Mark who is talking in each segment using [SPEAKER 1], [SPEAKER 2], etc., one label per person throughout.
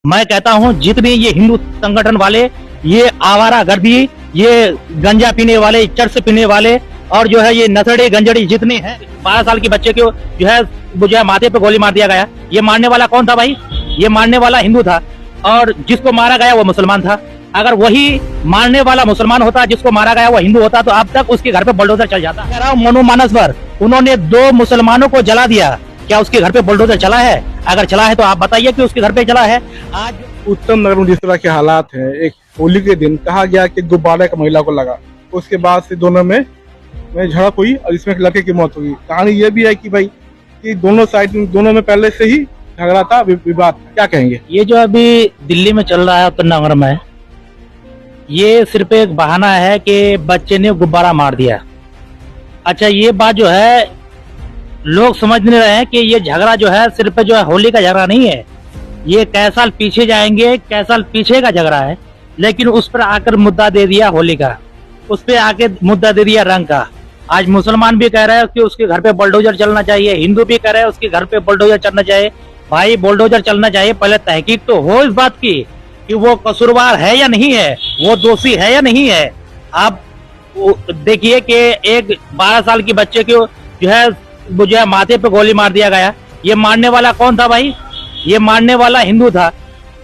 [SPEAKER 1] मैं कहता हूँ जितने ये हिंदू संगठन वाले, ये आवारागर्दी, ये गंजा पीने वाले, चरस पीने वाले और जो है ये नशेड़ी गंजड़ी जितने हैं, 12 साल के बच्चे को जो है माथे पे गोली मार दिया गया। ये मारने वाला कौन था भाई? ये मारने वाला हिंदू था और जिसको मारा गया वो मुसलमान था। अगर वही मारने वाला मुसलमान होता, जिसको मारा गया वो हिंदू होता, तो अब तक उसके घर पे बुलडोजर चल जाता। कह रहा हूँ मनु मानस पर उन्होंने 2 मुसलमानों को जला दिया, क्या उसके घर पे बुलडोजर चला है? अगर चला है तो आप बताइए कि उसके घर पे चला है। आज
[SPEAKER 2] उत्तम नगर में जिस तरह के हालात हैं, एक होली के दिन कहा गया कि गुब्बारा एक महिला को लगा, उसके बाद से दोनों में झड़प हुई और इसमें एक लड़के की मौत हुई। कहानी ये भी है कि भाई कि दोनों में पहले से ही झगड़ा था, विवाद। क्या कहेंगे?
[SPEAKER 1] ये जो अभी दिल्ली में चल रहा है उत्तर नगर में, ये सिर्फ एक बहाना है कि बच्चे ने गुब्बारा मार दिया। अच्छा, ये बात जो है लोग समझ नहीं रहे हैं कि ये झगड़ा जो है सिर्फ जो है होली का झगड़ा नहीं है, ये कई साल पीछे जाएंगे, कई साल पीछे का झगड़ा है। लेकिन उस पर आकर मुद्दा दे दिया होली का, उस पर आके मुद्दा दे दिया रंग का। आज मुसलमान भी कह रहे हैं कि उसके घर पे बुलडोजर चलना चाहिए, हिंदू भी कह रहे हैं उसके घर पे बुलडोजर चलना चाहिए। भाई बुलडोजर चलना चाहिए, पहले तहकीक तो हो इस बात की कि वो कसूरवार है या नहीं है, वो दोषी है या नहीं है। आप देखिए कि एक 12 साल की बच्चे को जो है माथे पे गोली मार दिया गया। ये मारने वाला कौन था भाई? ये मारने वाला हिंदू था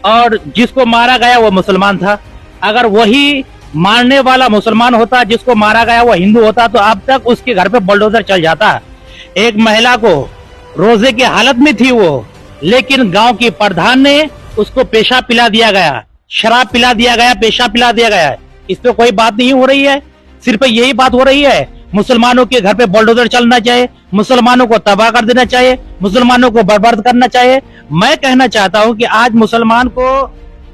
[SPEAKER 1] और जिसको मारा गया वो मुसलमान था। अगर वही मारने वाला मुसलमान होता, जिसको मारा गया वो हिंदू होता, तो अब तक उसके घर पे बुलडोजर चल जाता। एक महिला को रोजे की हालत में थी वो, लेकिन गांव की प्रधान ने उसको पेशाब पिला दिया गया, शराब पिला दिया गया, पेशाब पिला दिया गया। इस पे कोई बात नहीं हो रही है, सिर्फ यही बात हो रही है मुसलमानों के घर पे बुलडोजर चलना चाहिए, मुसलमानों को तबाह कर देना चाहिए, मुसलमानों को बर्बाद करना चाहिए। मैं कहना चाहता हूं कि आज मुसलमान को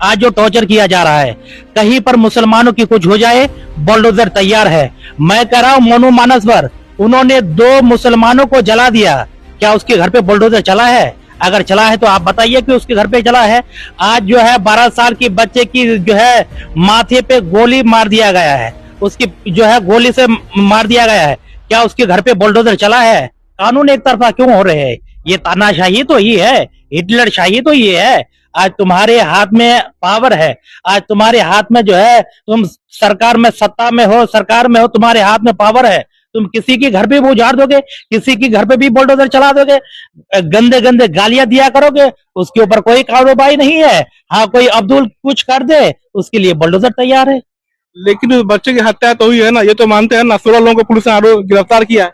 [SPEAKER 1] आज जो टॉर्चर किया जा रहा है, कहीं पर मुसलमानों की कुछ हो जाए, बुलडोजर तैयार है। मैं कह रहा हूं मनु मानस पर उन्होंने 2 मुसलमानों को जला दिया, क्या उसके घर पे बुलडोजर चला है? अगर चला है तो आप बताइए कि उसके घर पे चला है। आज जो है 12 साल की बच्चे की जो है माथे पे गोली मार दिया गया है, उसकी जो है गोली से मार दिया गया है, क्या उसके घर पे बुलडोजर चला है? कानून एक तरफा क्यों हो रहे हैं? ये तानाशाही तो ही है, हिटलर शाही तो ये है। आज तुम्हारे हाथ में पावर है, आज तुम्हारे हाथ में जो है, तुम सरकार में सत्ता में हो, सरकार में हो, तुम्हारे हाथ में पावर है। तुम किसी के घर पे भी उजाड़ दोगे, किसी के घर पे भी बुलडोजर चला दोगे, गंदे गंदे गालियां दिया करोगे, उसके ऊपर कोई कार्रवाई नहीं है। हाँ, कोई अब्दुल कुछ कर दे, उसके लिए बुलडोजर तैयार है।
[SPEAKER 2] लेकिन उस बच्चे की हत्या तो हुई है ना, ये तो मानते हैं ना। 16 लोगों को पुलिस ने गिरफ्तार किया है।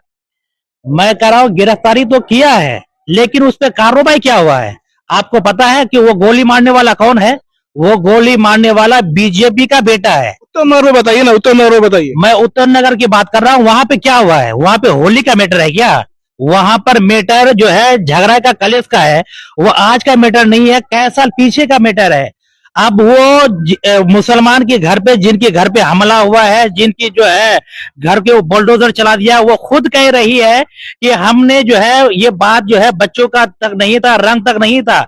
[SPEAKER 1] मैं कह रहा हूँ गिरफ्तारी तो किया है, लेकिन उस पर कार्रवाई क्या हुआ है? आपको पता है कि वो गोली मारने वाला कौन है? वो गोली मारने वाला बीजेपी का बेटा है।
[SPEAKER 2] उत्तम नगर में बताइए ना, उत्तम नगर में बताइए।
[SPEAKER 1] मैं उत्तर नगर की बात कर रहा हूँ। वहां पे क्या हुआ है? वहां पे होली का मैटर है क्या? वहां पर मैटर जो है झगड़ा का, कलेश का है। वो आज का मैटर नहीं है, कई साल पीछे का मैटर है। अब वो मुसलमान के घर पे, जिनके घर पे हमला हुआ है, जिनकी जो है घर के बुलडोजर चला दिया, वो खुद कह रही है कि हमने जो है ये बात जो है बच्चों का तक नहीं था, रंग तक नहीं था,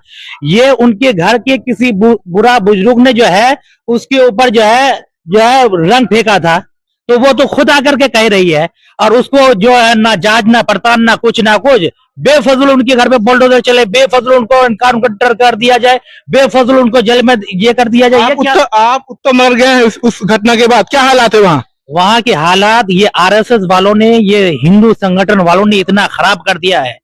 [SPEAKER 1] ये उनके घर के किसी बुरा बुजुर्ग ने जो है उसके ऊपर जो है रंग फेंका था। तो वो तो खुद आकर के कह रही है, और उसको जो है ना जांच ना पड़ताल ना कुछ, बेफजल उनके घर पे बुलडोजर चले, बेफजल उनको इनकाउंटर कर दिया जाए, बेफजल उनको जेल में ये कर दिया जाए।
[SPEAKER 2] आप उत्तम नगर गए हैं उस घटना के बाद, क्या हालात है वहाँ?
[SPEAKER 1] वहाँ के हालात ये आरएसएस वालों ने, ये हिंदू संगठन वालों ने इतना खराब कर दिया है।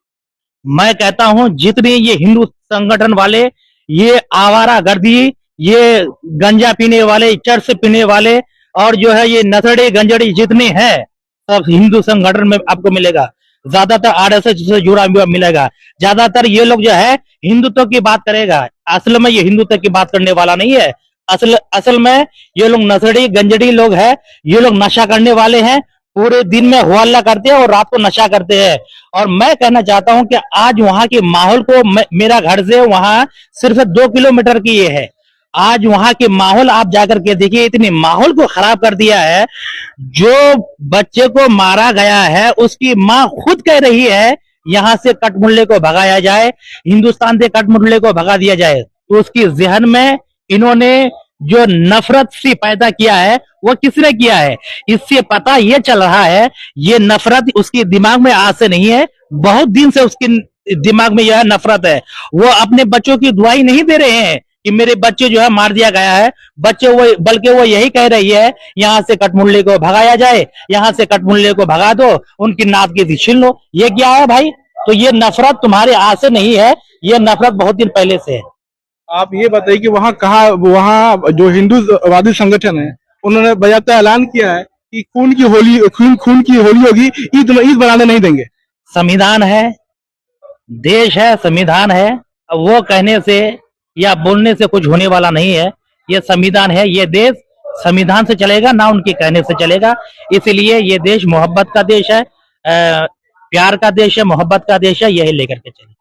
[SPEAKER 1] मैं कहता हूँ जितने ये हिंदू संगठन वाले, ये आवारागर्दी, ये गंजा पीने वाले, चरस पीने वाले और जो है ये नशेड़ी गंजड़ी जितने हैं, सब हिंदू संगठन में आपको मिलेगा। ज्यादातर आरएसएस से जुड़ा हुआ मिलेगा। ज्यादातर ये लोग जो है हिंदुत्व की बात करेगा, असल में ये हिंदुत्व की बात करने वाला नहीं है। असल में ये लोग नशेड़ी गंजड़ी लोग हैं, ये लोग नशा करने वाले हैं। पूरे दिन में हुआ करते हैं और रात को नशा करते हैं। और मैं कहना चाहता हूं कि आज वहां के माहौल को, मेरा घर से वहां सिर्फ 2 किलोमीटर की ये है, आज वहां के माहौल आप जाकर के देखिए, इतने माहौल को खराब कर दिया है। जो बच्चे को मारा गया है उसकी माँ खुद कह रही है यहां से कटमुल्ले को भगाया जाए, हिंदुस्तान से कटमुल्ले को भगा दिया जाए। तो उसकी जहन में इन्होंने जो नफरत सी पैदा किया है, वो किसने किया है? इससे पता ये चल रहा है ये नफरत उसके दिमाग में आज से नहीं है, बहुत दिन से उसके दिमाग में यह नफरत है। वो अपने बच्चों की दुआई नहीं दे रहे हैं कि मेरे बच्चे जो है मार दिया गया है, बच्चे वो बल्कि वो यही कह रही है यहाँ से कठमुल्ले को भगाया जाए, यहाँ से कठमुल्ले को भगा दो, उनकी नाक की छीन लो। ये क्या है भाई? तो ये नफरत तुम्हारे आज से नहीं है, ये नफरत बहुत दिन पहले से है।
[SPEAKER 2] आप ये बताइए कि वहाँ जो हिंदूवादी संगठन है उन्होंने बजाते ऐलान किया है कि खून की होली होगी, ईद बनाने नहीं देंगे।
[SPEAKER 1] संविधान है, देश है, संविधान है। अब वो कहने से या बोलने से कुछ होने वाला नहीं है। ये संविधान है, ये देश संविधान से चलेगा, ना उनके कहने से चलेगा। इसलिए ये देश मोहब्बत का देश है, प्यार का देश है, मोहब्बत का देश है, यही लेकर के चले।